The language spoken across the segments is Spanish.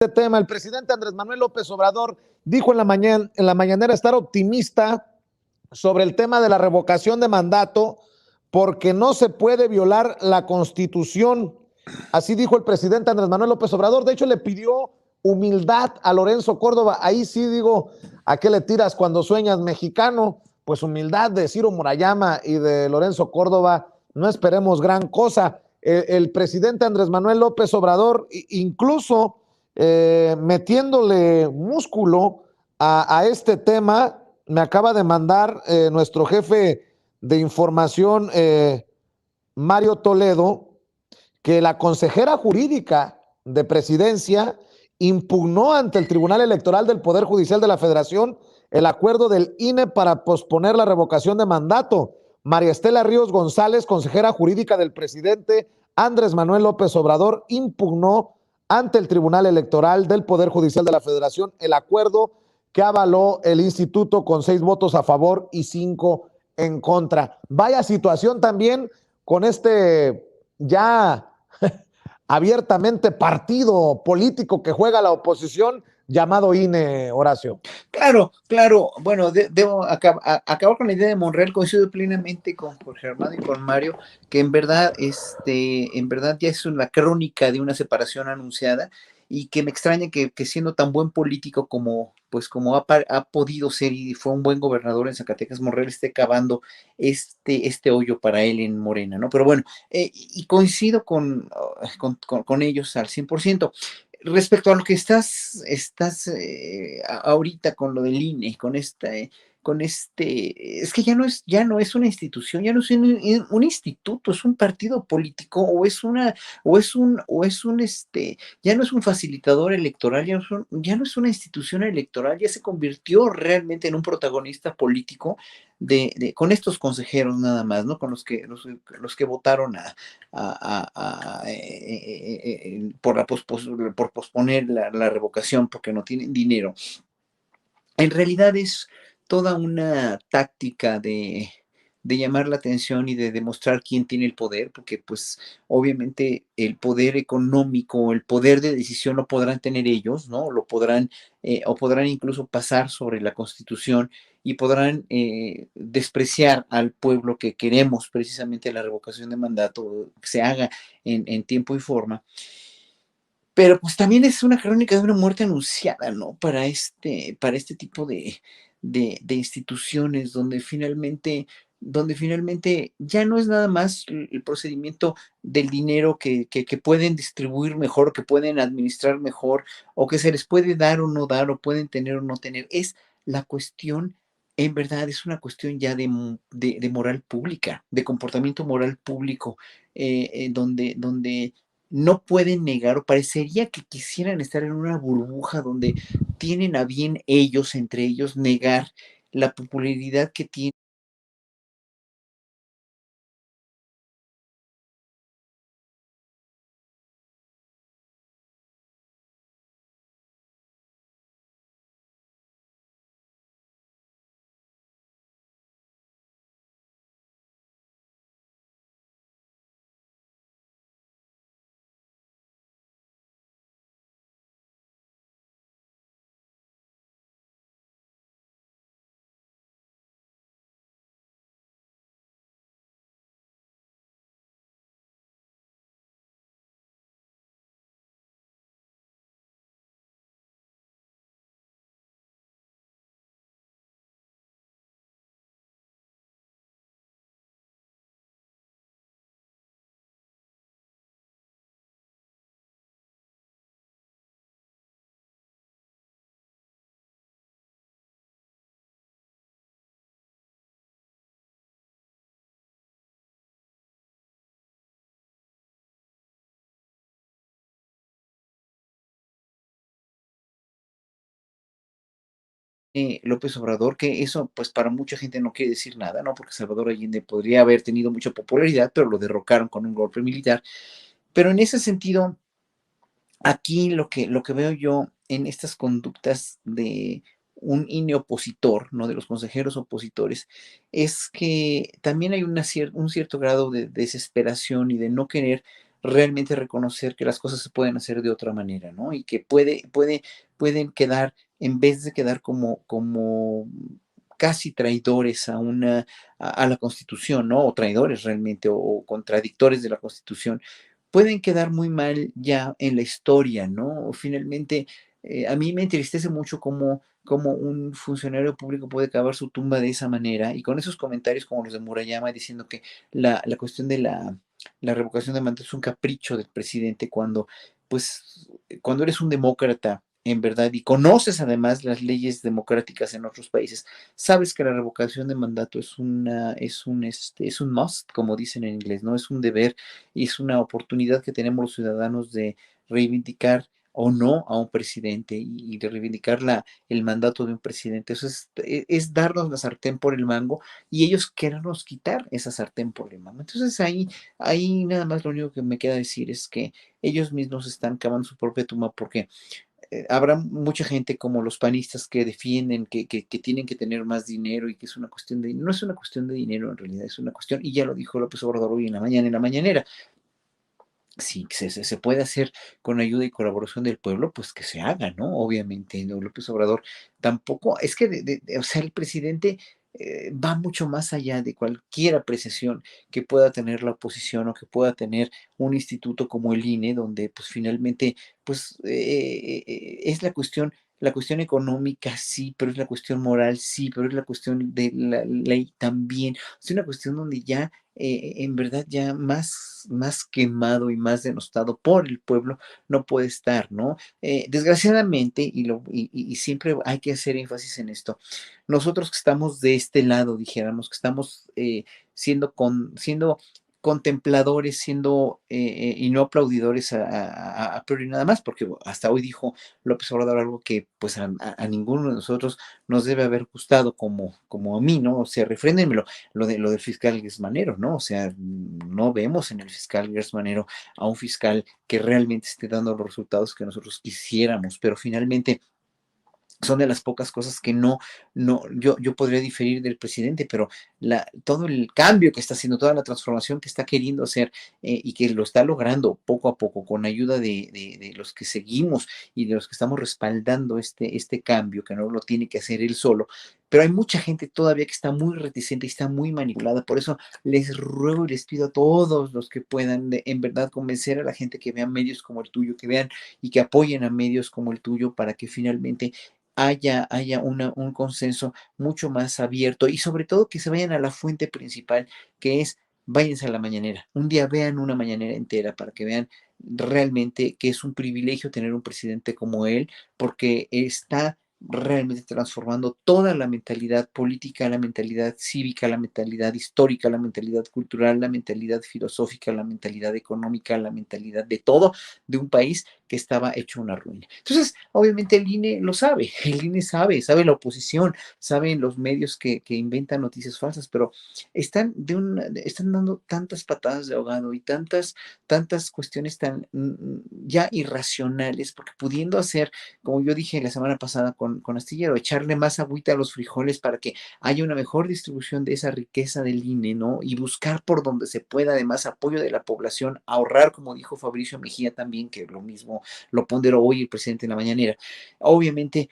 este tema. El presidente Andrés Manuel López Obrador dijo en la mañanera estar optimista sobre el tema de la revocación de mandato porque no se puede violar la Constitución. Así dijo el presidente Andrés Manuel López Obrador. De hecho, le pidió humildad a Lorenzo Córdoba. Ahí sí digo, ¿a qué le tiras cuando sueñas mexicano? Pues humildad de Ciro Murayama y de Lorenzo Córdoba. No esperemos gran cosa. El presidente Andrés Manuel López Obrador, incluso metiéndole músculo a este tema, me acaba de mandar nuestro jefe de información, Mario Toledo, que la consejera jurídica de presidencia impugnó ante el Tribunal Electoral del Poder Judicial de la Federación el acuerdo del INE para posponer la revocación de mandato. María Estela Ríos González, consejera jurídica del presidente Andrés Manuel López Obrador, impugnó ante el Tribunal Electoral del Poder Judicial de la Federación el acuerdo que avaló el instituto con 6 votos a favor y 5 en contra. Vaya situación también con este ya abiertamente partido político que juega la oposición llamado INE, Horacio. Claro, claro. Bueno, debo acabar con la idea de Monreal. Coincido plenamente con Jorge Armando y con Mario, que en verdad ya es una crónica de una separación anunciada y que me extraña que siendo tan buen político como ha podido ser y fue un buen gobernador en Zacatecas, Monreal esté cavando este hoyo para él en Morena, ¿no? Pero bueno, y coincido con ellos al 100%. Respecto a lo que estás ahorita con lo del INE, es que ya no es una institución, ya no es un instituto, es un partido político, ya no es un facilitador electoral, ya no es una institución electoral, ya se convirtió realmente en un protagonista político con estos consejeros nada más, ¿no? Con los que votaron por posponer la revocación porque no tienen dinero. En realidad es toda una táctica de llamar la atención y de demostrar quién tiene el poder, porque pues obviamente el poder económico, el poder de decisión lo podrán tener ellos, ¿no? O podrán incluso pasar sobre la Constitución y podrán despreciar al pueblo que queremos precisamente la revocación de mandato, que se haga en tiempo y forma. Pero pues también es una crónica de una muerte anunciada, ¿no? Para este tipo de instituciones donde finalmente ya no es nada más el procedimiento del dinero que pueden distribuir mejor, que pueden administrar mejor, o que se les puede dar o no dar, o pueden tener o no tener. Es la cuestión, en verdad, es una cuestión ya de moral pública, de comportamiento moral público, donde no pueden negar o parecería que quisieran estar en una burbuja donde tienen a bien ellos, entre ellos, negar la popularidad que tiene. López Obrador, que eso pues para mucha gente no quiere decir nada, ¿no? Porque Salvador Allende podría haber tenido mucha popularidad, pero lo derrocaron con un golpe militar. Pero en ese sentido, aquí lo que veo yo en estas conductas de un INE opositor, ¿no? De los consejeros opositores, es que también hay un cierto grado de desesperación y de no querer realmente reconocer que las cosas se pueden hacer de otra manera, ¿no? Y que pueden quedar, en vez de quedar como casi traidores a la Constitución, ¿no? O traidores realmente, o contradictores de la Constitución, pueden quedar muy mal ya en la historia, ¿no? Finalmente, a mí me entristece mucho cómo un funcionario público puede cavar su tumba de esa manera y con esos comentarios como los de Murayama diciendo que la cuestión de la revocación de mandato es un capricho del presidente pues, cuando eres un demócrata en verdad y conoces además las leyes democráticas en otros países, sabes que la revocación de mandato es un must, como dicen en inglés, ¿no? Es un deber y es una oportunidad que tenemos los ciudadanos de reivindicar o no a un presidente y de reivindicar el mandato de un presidente. Eso es darnos la sartén por el mango y ellos querernos quitar esa sartén por el mango. Entonces ahí nada más lo único que me queda decir es que ellos mismos están cavando su propia tumba porque habrá mucha gente como los panistas que defienden que tienen que tener más dinero y que es una cuestión no es una cuestión de dinero en realidad, es una cuestión, y ya lo dijo López Obrador hoy en la mañana, en la mañanera, si se puede hacer con ayuda y colaboración del pueblo, pues que se haga, ¿no? Obviamente, ¿no? López Obrador tampoco, es que, o sea, el presidente va mucho más allá de cualquier apreciación que pueda tener la oposición o que pueda tener un instituto como el INE, donde pues finalmente, pues es la cuestión económica, sí, pero es la cuestión moral, sí, pero es la cuestión de la ley también. Es una cuestión donde ya en verdad ya más quemado y más denostado por el pueblo no puede estar, ¿no? Desgraciadamente, y siempre hay que hacer énfasis en esto, nosotros que estamos de este lado, dijéramos, que estamos siendo contempladores, y no aplaudidores a priori nada más, porque hasta hoy dijo López Obrador algo que pues a ninguno de nosotros nos debe haber gustado como a mí, ¿no? O sea, refréndenmelo lo del fiscal Manero, ¿no? O sea, no vemos en el fiscal Manero a un fiscal que realmente esté dando los resultados que nosotros quisiéramos, pero finalmente son de las pocas cosas que yo podría diferir del presidente, pero todo el cambio que está haciendo, toda la transformación que está queriendo hacer y que lo está logrando poco a poco con ayuda de los que seguimos y de los que estamos respaldando este cambio, que no lo tiene que hacer él solo, pero hay mucha gente todavía que está muy reticente y está muy manipulada, por eso les ruego y les pido a todos los que puedan en verdad convencer a la gente que vean medios como el tuyo, que vean y que apoyen a medios como el tuyo para que finalmente haya un consenso mucho más abierto y sobre todo que se vayan a la fuente principal, que es váyanse a la mañanera. Un día vean una mañanera entera para que vean realmente que es un privilegio tener un presidente como él, porque está realmente transformando toda la mentalidad política, la mentalidad cívica, la mentalidad histórica, la mentalidad cultural, la mentalidad filosófica, la mentalidad económica, la mentalidad de todo de un país que estaba hecho una ruina. Entonces, obviamente el INE lo sabe, el INE sabe la oposición, saben los medios que inventan noticias falsas, pero están dando tantas patadas de ahogado y tantas cuestiones tan ya irracionales, porque pudiendo hacer, como yo dije la semana pasada con Astillero, echarle más agüita a los frijoles para que haya una mejor distribución de esa riqueza del INE, ¿no? Y buscar por donde se pueda, además, apoyo de la población, ahorrar, como dijo Fabricio Mejía también, que lo mismo lo ponderó hoy el presidente en la mañanera. Obviamente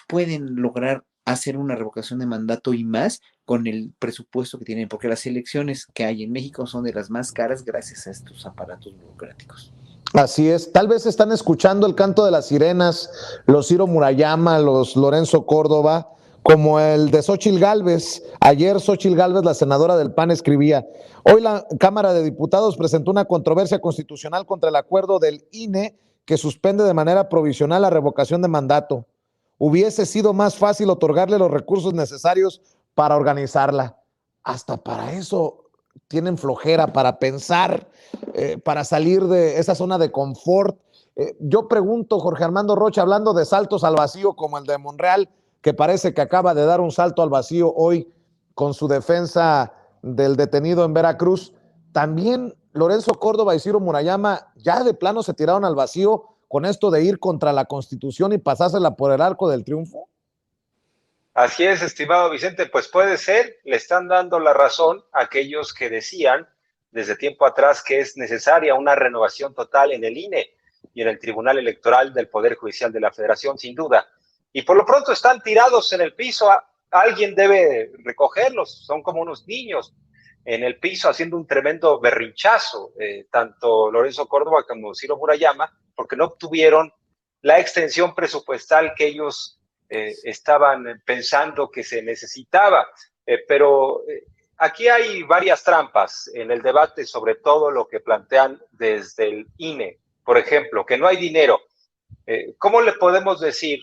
pueden lograr hacer una revocación de mandato y más con el presupuesto que tienen, porque las elecciones que hay en México son de las más caras gracias a estos aparatos burocráticos. Así es, tal vez están escuchando el canto de las sirenas, los Ciro Murayama, los Lorenzo Córdoba, como el de Xóchitl Gálvez. Ayer Xóchitl Gálvez, la senadora del PAN, escribía: hoy la Cámara de Diputados presentó una controversia constitucional contra el acuerdo del INE que suspende de manera provisional la revocación de mandato. Hubiese sido más fácil otorgarle los recursos necesarios para organizarla. Hasta para eso tienen flojera, para pensar, para salir de esa zona de confort. Yo pregunto, Jorge Armando Rocha, hablando de saltos al vacío como el de Monreal, que parece que acaba de dar un salto al vacío hoy con su defensa del detenido en Veracruz, también Lorenzo Córdoba y Ciro Murayama ya de plano se tiraron al vacío con esto de ir contra la Constitución y pasársela por el arco del triunfo. Así es, estimado Vicente, pues puede ser, le están dando la razón a aquellos que decían desde tiempo atrás que es necesaria una renovación total en el INE y en el Tribunal Electoral del Poder Judicial de la Federación, sin duda. Y por lo pronto están tirados en el piso, alguien debe recogerlos, son como unos niños en el piso haciendo un tremendo berrinchazo, tanto Lorenzo Córdoba como Ciro Murayama, porque no obtuvieron la extensión presupuestal que ellos estaban pensando que se necesitaba. Pero aquí hay varias trampas en el debate, sobre todo lo que plantean desde el INE. Por ejemplo, que no hay dinero. ¿Cómo le podemos decir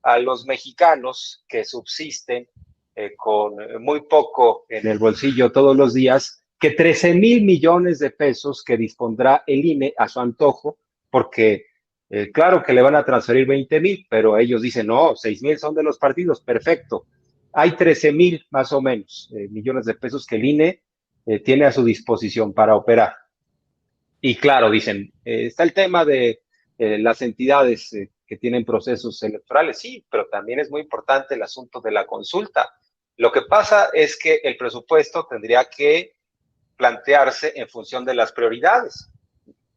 a los mexicanos que subsisten con muy poco en el bolsillo todos los días, que 13,000 millones de pesos que dispondrá el INE a su antojo, porque claro que le van a transferir 20,000, pero ellos dicen, no, 6,000 son de los partidos, perfecto. Hay 13,000 más o menos millones de pesos que el INE tiene a su disposición para operar. Y claro, dicen, está el tema de las entidades que tienen procesos electorales, sí, pero también es muy importante el asunto de la consulta. Lo que pasa es que el presupuesto tendría que plantearse en función de las prioridades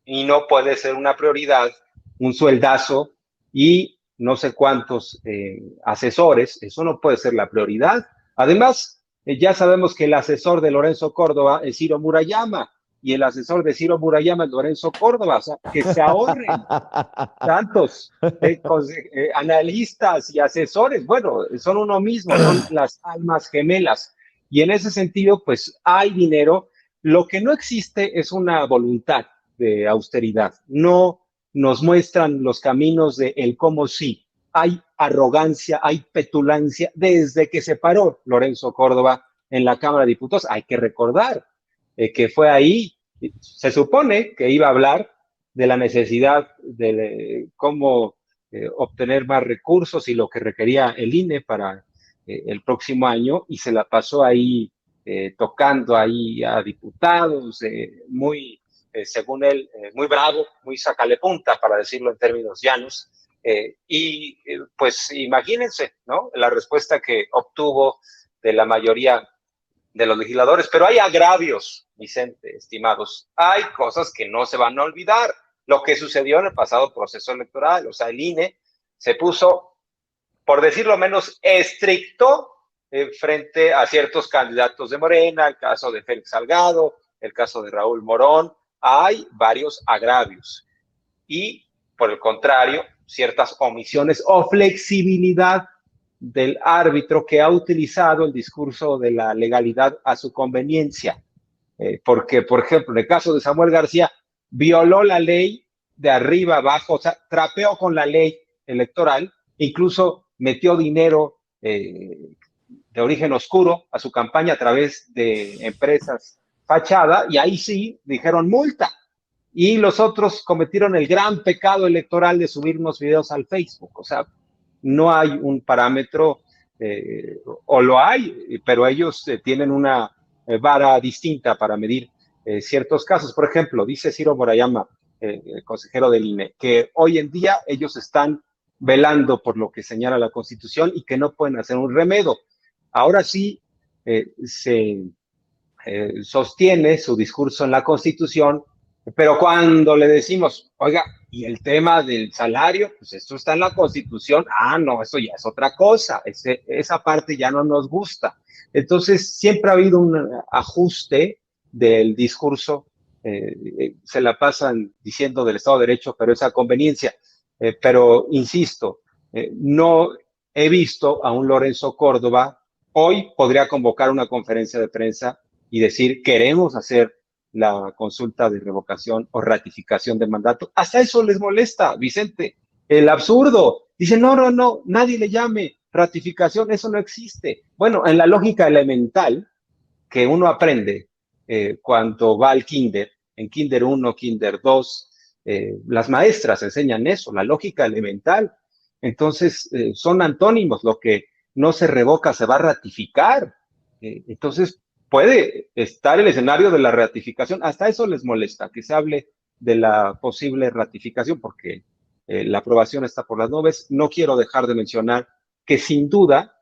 y no puede ser una prioridad un sueldazo y no sé cuántos asesores, eso no puede ser la prioridad. Además, ya sabemos que el asesor de Lorenzo Córdoba es Ciro Murayama y el asesor de Ciro Murayama es Lorenzo Córdoba, o sea, que se ahorren tantos analistas y asesores, bueno, son uno mismo, son las almas gemelas. Y en ese sentido, pues hay dinero. Lo que no existe es una voluntad de austeridad. No nos muestran los caminos de el cómo sí. Hay arrogancia, hay petulancia desde que se paró Lorenzo Córdoba en la Cámara de Diputados. Hay que recordar que fue ahí, se supone que iba a hablar de la necesidad de cómo obtener más recursos y lo que requería el INE para el próximo año, y se la pasó ahí tocando ahí a diputados, muy, según él, muy bravo, muy sacalepunta, para decirlo en términos llanos, pues imagínense, ¿no?, la respuesta que obtuvo de la mayoría de los legisladores. Pero hay agravios, Vicente, estimados, hay cosas que no se van a olvidar. Lo que sucedió en el pasado proceso electoral, o sea, el INE se puso, por decirlo menos, estricto frente a ciertos candidatos de Morena, el caso de Félix Salgado, el caso de Raúl Morón. Hay varios agravios y, por el contrario, ciertas omisiones o flexibilidad del árbitro que ha utilizado el discurso de la legalidad a su conveniencia. Porque, por ejemplo, en el caso de Samuel García, violó la ley de arriba abajo, o sea, trapeó con la ley electoral, incluso metió dinero de origen oscuro a su campaña a través de empresas fachada, y ahí sí dijeron multa. Y los otros cometieron el gran pecado electoral de subir unos videos al Facebook. O sea, no hay un parámetro, o lo hay, pero ellos tienen una vara distinta para medir ciertos casos. Por ejemplo, dice Ciro Murayama, el consejero del INE, que hoy en día ellos están velando por lo que señala la Constitución y que no pueden hacer un remedio. Ahora sí se sostiene su discurso en la Constitución, pero cuando le decimos, oiga, y el tema del salario, pues esto está en la Constitución, no, eso ya es otra cosa, esa parte ya no nos gusta. Entonces, siempre ha habido un ajuste del discurso, se la pasan diciendo del Estado de Derecho, pero es a conveniencia. Pero, insisto, no he visto a un Lorenzo Córdoba. Hoy podría convocar una conferencia de prensa y decir, queremos hacer la consulta de revocación o ratificación de mandato. Hasta eso les molesta, Vicente. El absurdo. Dicen, no, nadie le llame ratificación, eso no existe. Bueno, en la lógica elemental que uno aprende cuando va al kinder, en kinder 1, kinder 2, las maestras enseñan eso, la lógica elemental. Entonces, son antónimos, lo que no se revoca se va a ratificar. Entonces, puede estar el escenario de la ratificación. Hasta eso les molesta, que se hable de la posible ratificación, porque la aprobación está por las nubes. No quiero dejar de mencionar que sin duda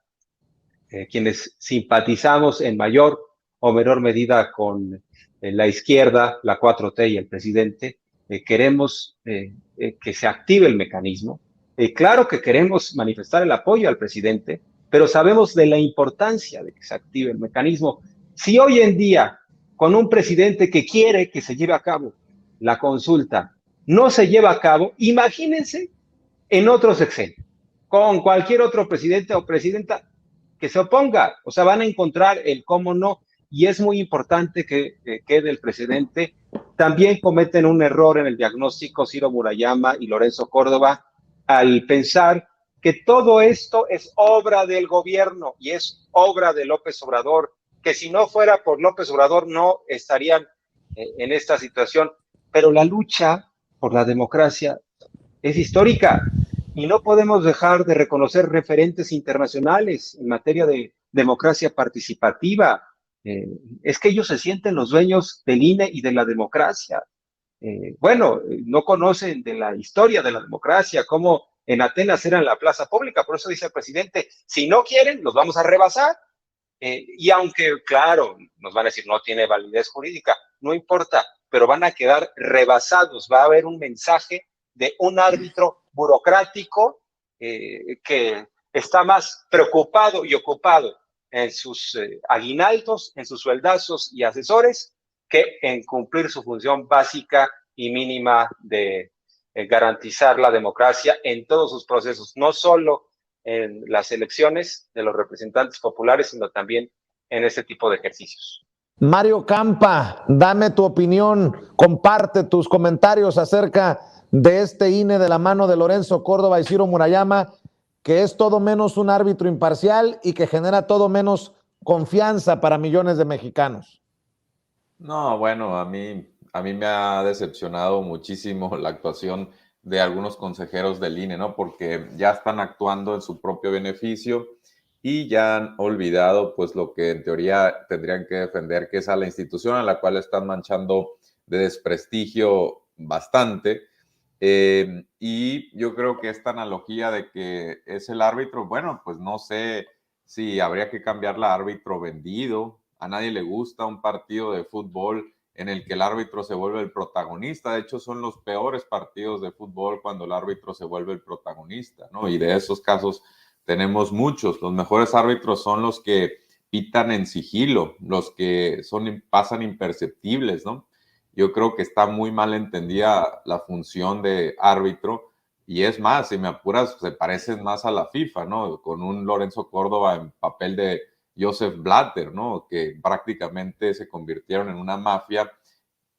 quienes simpatizamos en mayor o menor medida con la izquierda, la 4T y el presidente, queremos que se active el mecanismo. Claro que queremos manifestar el apoyo al presidente, pero sabemos de la importancia de que se active el mecanismo. Si hoy en día, con un presidente que quiere que se lleve a cabo la consulta, no se lleva a cabo, imagínense en otro sexenio, con cualquier otro presidente o presidenta que se oponga. O sea, van a encontrar el cómo no, y es muy importante que quede el presidente. También cometen un error en el diagnóstico Ciro Murayama y Lorenzo Córdoba al pensar que todo esto es obra del gobierno y es obra de López Obrador, que si no fuera por López Obrador no estarían en esta situación. Pero la lucha por la democracia es histórica y no podemos dejar de reconocer referentes internacionales en materia de democracia participativa. Es que ellos se sienten los dueños del INE y de la democracia. No conocen de la historia de la democracia, cómo en Atenas era en la plaza pública, por eso dice el presidente, si no quieren, los vamos a rebasar. Y aunque, claro, nos van a decir, no tiene validez jurídica, no importa, pero van a quedar rebasados, va a haber un mensaje de un árbitro burocrático que está más preocupado y ocupado en sus aguinaldos, en sus sueldazos y asesores, que en cumplir su función básica y mínima de garantizar la democracia en todos sus procesos, no solo en las elecciones de los representantes populares, sino también en este tipo de ejercicios. Mario Campa, dame tu opinión, comparte tus comentarios acerca de este INE de la mano de Lorenzo Córdoba y Ciro Murayama, que es todo menos un árbitro imparcial y que genera todo menos confianza para millones de mexicanos. No, bueno, a mí me ha decepcionado muchísimo la actuación de algunos consejeros del INE, ¿no? Porque ya están actuando en su propio beneficio y ya han olvidado, pues, lo que en teoría tendrían que defender, que es a la institución a la cual están manchando de desprestigio bastante. Y yo creo que esta analogía de que es el árbitro, bueno, pues no sé si habría que cambiar la árbitro vendido. A nadie le gusta un partido de fútbol en el que el árbitro se vuelve el protagonista. De hecho, son los peores partidos de fútbol cuando el árbitro se vuelve el protagonista, ¿no? Y de esos casos tenemos muchos. Los mejores árbitros son los que pitan en sigilo, los que pasan imperceptibles, ¿no? Yo creo que está muy mal entendida la función de árbitro, y es más, si me apuras, se parecen más a la FIFA, ¿no? Con un Lorenzo Córdoba en papel de Joseph Blatter, ¿no? Que prácticamente se convirtieron en una mafia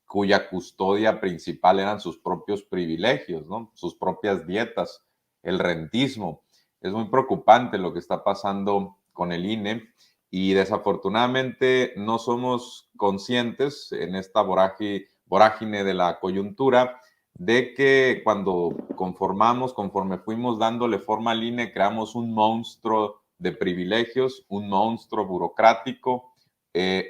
cuya custodia principal eran sus propios privilegios, ¿no? Sus propias dietas, el rentismo. Es muy preocupante lo que está pasando con el INE y desafortunadamente no somos conscientes en esta vorágine de la coyuntura de que conforme fuimos dándole forma al INE, creamos un monstruo de privilegios, un monstruo burocrático,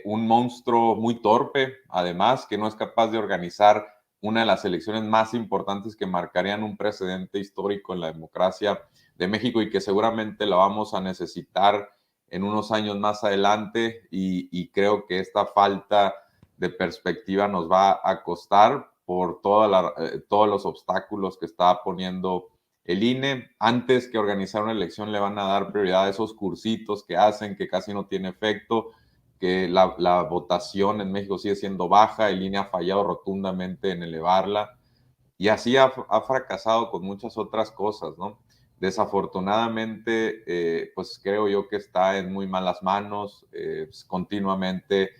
un monstruo muy torpe, además, que no es capaz de organizar una de las elecciones más importantes que marcarían un precedente histórico en la democracia de México y que seguramente la vamos a necesitar en unos años más adelante, y creo que esta falta de perspectiva nos va a costar por todos los obstáculos que está poniendo el INE. Antes que organizar una elección le van a dar prioridad a esos cursitos que hacen, que casi no tiene efecto, que la votación en México sigue siendo baja, el INE ha fallado rotundamente en elevarla, y así ha fracasado con muchas otras cosas, ¿no? Desafortunadamente, pues creo yo que está en muy malas manos, pues continuamente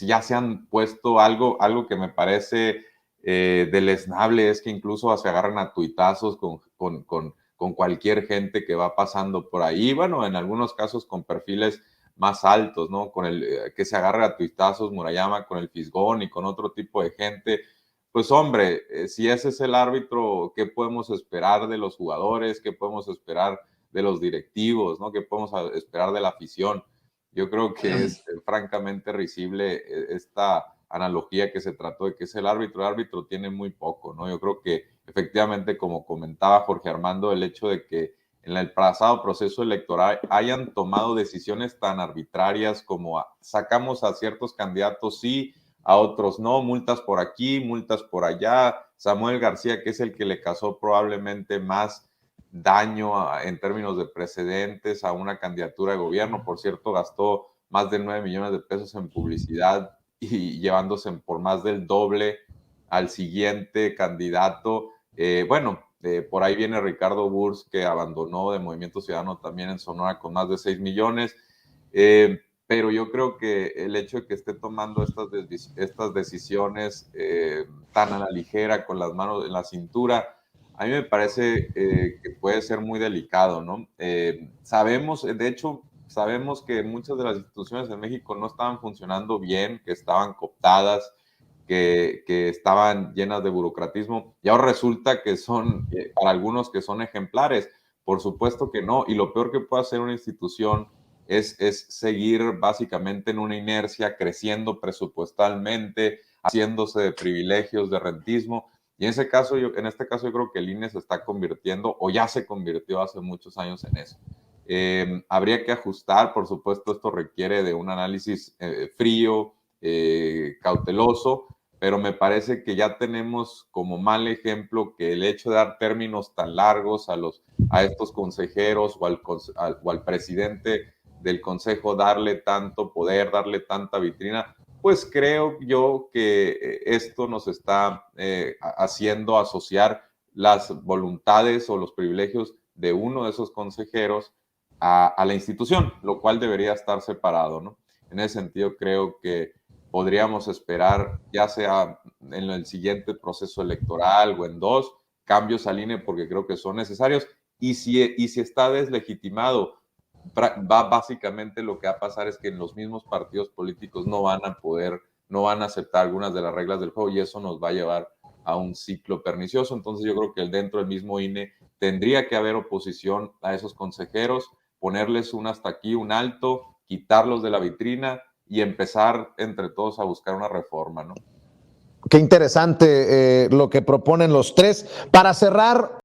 ya se han puesto algo que me parece deleznable, es que incluso se agarran a tuitazos con cualquier gente que va pasando por ahí, bueno, en algunos casos con perfiles más altos, ¿no? Que se agarre a tuitazos Murayama con el Fisgón y con otro tipo de gente. Pues hombre, si ese es el árbitro, ¿qué podemos esperar de los jugadores? ¿Qué podemos esperar de los directivos? ¿No? ¿Qué podemos esperar de la afición? Yo creo que es francamente risible esta analogía que se trató de que es el árbitro. El árbitro tiene muy poco, ¿no? Yo creo que efectivamente, como comentaba Jorge Armando, el hecho de que en el pasado proceso electoral hayan tomado decisiones tan arbitrarias como sacamos a ciertos candidatos, sí, a otros no, multas por aquí, multas por allá. Samuel García, que es el que le causó probablemente más daño en términos de precedentes a una candidatura de gobierno. Por cierto, gastó más de 9 millones de pesos en publicidad y llevándose por más del doble al siguiente candidato. Por ahí viene Ricardo Burs, que abandonó de Movimiento Ciudadano también en Sonora con más de 6 millones. Pero yo creo que el hecho de que esté tomando estas decisiones tan a la ligera, con las manos en la cintura, a mí me parece que puede ser muy delicado, ¿no? Sabemos que muchas de las instituciones en México no estaban funcionando bien, que estaban cooptadas, que estaban llenas de burocratismo, y ahora resulta que son, para algunos, que son ejemplares. Por supuesto que no, y lo peor que puede hacer una institución es seguir básicamente en una inercia, creciendo presupuestalmente, haciéndose de privilegios, de rentismo. Y en este caso yo creo que el INE se está convirtiendo, o ya se convirtió hace muchos años, en eso. Habría que ajustar, por supuesto, esto requiere de un análisis frío, cauteloso, pero me parece que ya tenemos como mal ejemplo que el hecho de dar términos tan largos a estos consejeros o al presidente del consejo, darle tanto poder, darle tanta vitrina, pues creo yo que esto nos está haciendo asociar las voluntades o los privilegios de uno de esos consejeros a la institución, lo cual debería estar separado, ¿no? En ese sentido, creo que podríamos esperar, ya sea en el siguiente proceso electoral o en dos, cambios al INE, porque creo que son necesarios. Y si está deslegitimado, básicamente lo que va a pasar es que en los mismos partidos políticos no van a aceptar algunas de las reglas del juego, y eso nos va a llevar a un ciclo pernicioso. Entonces yo creo que dentro del mismo INE tendría que haber oposición a esos consejeros, ponerles un hasta aquí, un alto, quitarlos de la vitrina y empezar entre todos a buscar una reforma, ¿no? Qué interesante lo que proponen los tres. Para cerrar,